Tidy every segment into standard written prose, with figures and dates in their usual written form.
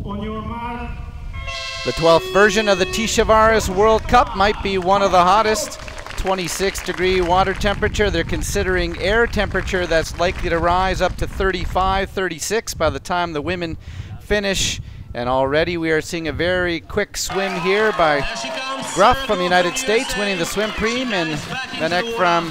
On your mark. The 12th version of the Tiszaujvaros World Cup might be one of the hottest. 26-degree water temperature. They're considering air temperature that's likely to rise up to 35, 36 by the time the women finish. And already we are seeing a very quick swim here by Gruff from the United States winning the swim preem, and Vanek from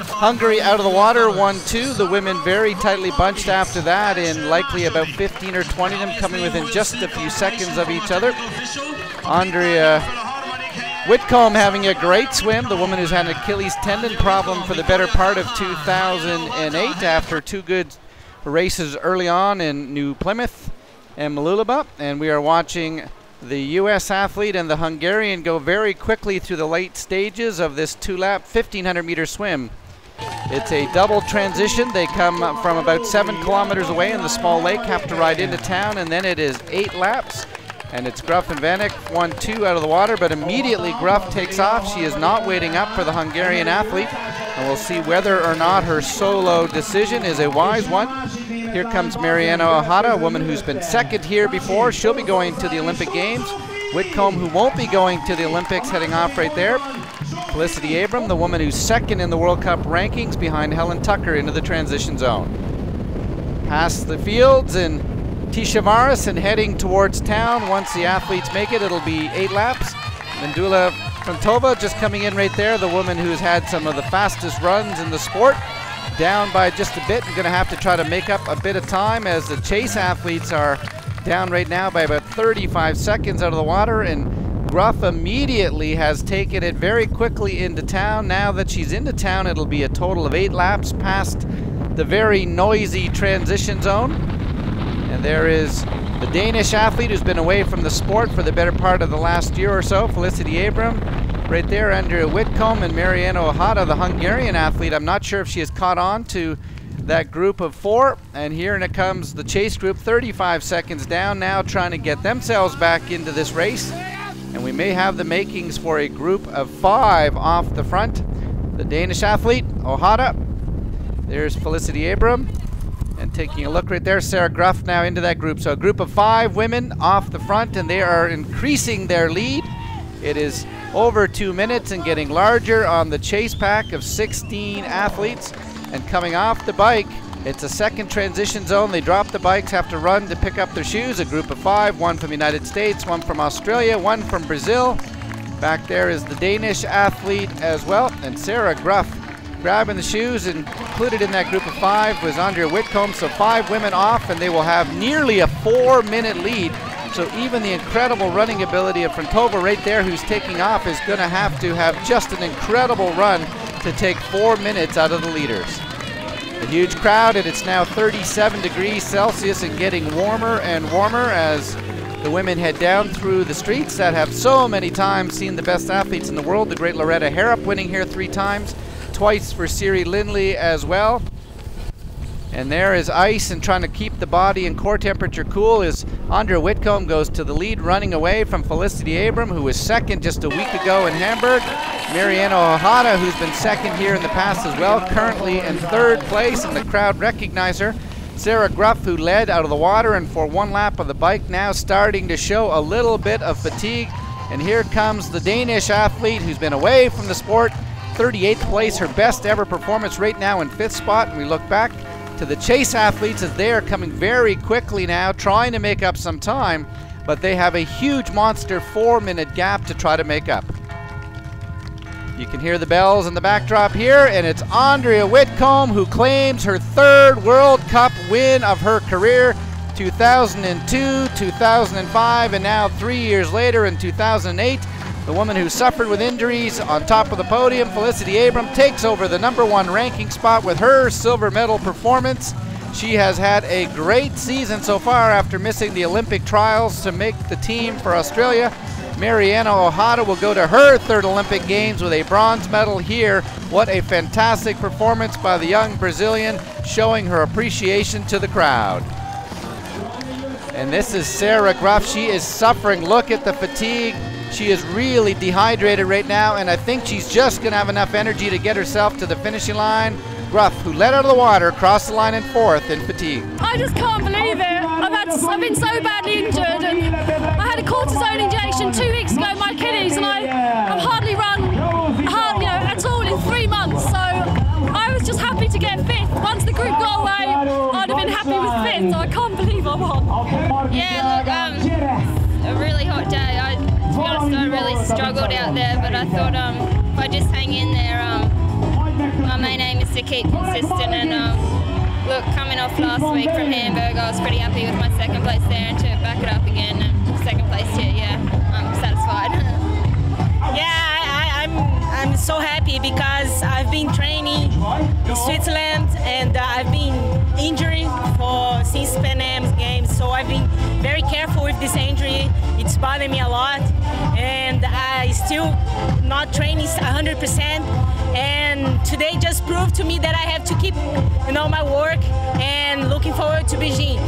Hungary out of the water, 1-2. The women very tightly bunched after that, and likely about 15 or 20 of them coming within just a few seconds of each other. Andrea Whitcombe having a great swim, the woman who's had an Achilles tendon problem for the better part of 2008 after two good races early on in New Plymouth and Mooloolaba. And we are watching the U.S. athlete and the Hungarian go very quickly through the late stages of this two-lap 1,500-meter swim. It's a double transition. They come from about 7 kilometers away in the small lake, have to ride into town, and then it is 8 laps. And it's Gruff and Vanek, 1-2 out of the water, but immediately Gruff takes off. She is not waiting up for the Hungarian athlete, and we'll see whether or not her solo decision is a wise one. Here comes Mariana Ojeda, a woman who's been second here before. She'll be going to the Olympic Games. Whitcombe, who won't be going to the Olympics, heading off right there. Felicity Abram, the woman who's second in the World Cup rankings behind Helen Tucker into the transition zone. Past the fields and Tiszaujvaros and heading towards town. Once the athletes make it, it'll be 8 laps. Mendula Frontova just coming in right there, the woman who's had some of the fastest runs in the sport. Down by just a bit and going to have to try to make up a bit of time, as the chase athletes are down right now by about 35 seconds out of the water. And Gruff immediately has taken it very quickly into town. Now that she's into town, it'll be a total of 8 laps past the very noisy transition zone. And there is the Danish athlete who's been away from the sport for the better part of the last year or so, Felicity Abram. Right there, Andrea Whitcombe, and Mariana Ojeda, the Hungarian athlete. I'm not sure if she has caught on to that group of 4. And here it comes the chase group, 35 seconds down now, trying to get themselves back into this race. And we may have the makings for a group of 5 off the front. The Danish athlete, Ojeda. There's Felicity Abram. And taking a look right there, Sarah Gruff now into that group. So a group of 5 women off the front, and they are increasing their lead. It is over 2 minutes and getting larger on the chase pack of 16 athletes. And coming off the bike, it's a second transition zone. They drop the bikes, have to run to pick up their shoes. A group of 5, 1 from the United States, 1 from Australia, 1 from Brazil. Back there is the Danish athlete as well. And Sarah Gruff grabbing the shoes, and included in that group of 5 was Andrea Whitcombe. So 5 women off, and they will have nearly a 4-minute lead. So even the incredible running ability of Frontova right there, who's taking off, is going to have just an incredible run to take 4 minutes out of the leaders. A huge crowd, and it's now 37 degrees Celsius and getting warmer and warmer as the women head down through the streets that have so many times seen the best athletes in the world. The great Loretta Harrop winning here 3 times, twice for Siri Lindley as well. And there is ice, and trying to keep the body and core temperature cool is Andrea Whitcombe goes to the lead, running away from Felicity Abram, who was second just a week ago in Hamburg. Mariana Ojeda, who's been second here in the past as well, currently in 3rd place, and the crowd recognize her. Sarah Gruff, who led out of the water and for 1 lap of the bike, now starting to show a little bit of fatigue. And here comes the Danish athlete who's been away from the sport, 38th place, her best ever performance right now in 5th spot. And we look back to the chase athletes as they are coming very quickly now, trying to make up some time, but they have a huge monster 4-minute gap to try to make up. You can hear the bells in the backdrop here, and it's Andrea Whitcombe who claims her 3rd World Cup win of her career. 2002, 2005, and now 3 years later in 2008. The woman who suffered with injuries on top of the podium, Felicity Abram, takes over the #1 ranking spot with her silver medal performance. She has had a great season so far after missing the Olympic trials to make the team for Australia. Mariana Ojeda will go to her 3rd Olympic Games with a bronze medal here. What a fantastic performance by the young Brazilian, showing her appreciation to the crowd. And this is Sarah Gruff. She is suffering. Look at the fatigue. She is really dehydrated right now, and I think she's just going to have enough energy to get herself to the finishing line. Gruff, who led out of the water, crossed the line in 4th in fatigue. I just can't believe it. I've been so badly injured. be honest, I really struggled out there, but I thought if I just hang in there, my main aim is to keep consistent. And look, coming off last week from Hamburg, I was pretty happy with my second place there, and to back it up again, second place here, yeah, I'm satisfied. Yeah, I'm so happy because I've been training in Switzerland and I've been injured since Pan Am's games, so I've been very careful with this injury. It's bothered me a lot, and I still not training 100%. And today just proved to me that I have to keep, my work, and looking forward to Beijing.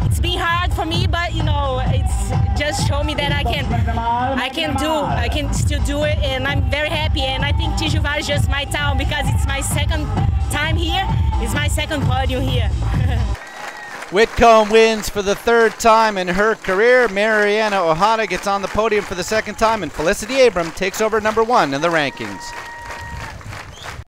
It's been hard for me, but it's just show me that I can still do it, and I'm very happy. And I think Tiszaujvaros is just my town because it's my second time here. It's my second podium here. Whitcombe wins for the third time in her career. Mariana Ojeda gets on the podium for the second time, and Felicity Abram takes over #1 in the rankings.